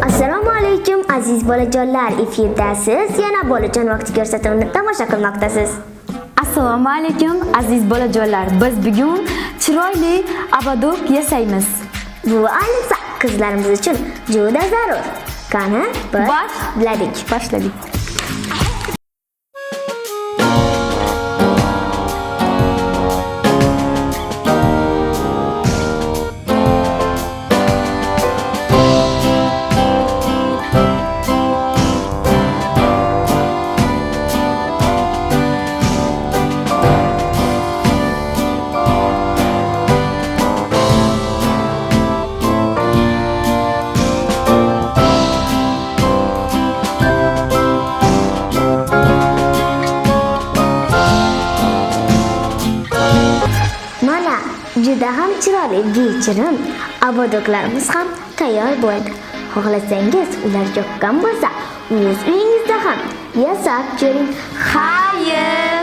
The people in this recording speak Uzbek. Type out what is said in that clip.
Assalomu alaykum aziz bolajonlar, efirdasiz. Yana bolajon vaqti ko'rsatuvini tomosha qilmoqdasiz. Assalomu alaykum aziz bolajonlar. Biz bugun chiroyli abadok yasaymiz. Bu ayniqsa qizlarimiz uchun juda zarur. Qani, boshladik. Mana juda ham chiroyli bechirim abadoklarimiz ham tayyor bo'ldi. Xohlasangiz ular yoqqan bo'lsa, o'z uyingizda ham yasab ko'ring. Xayr!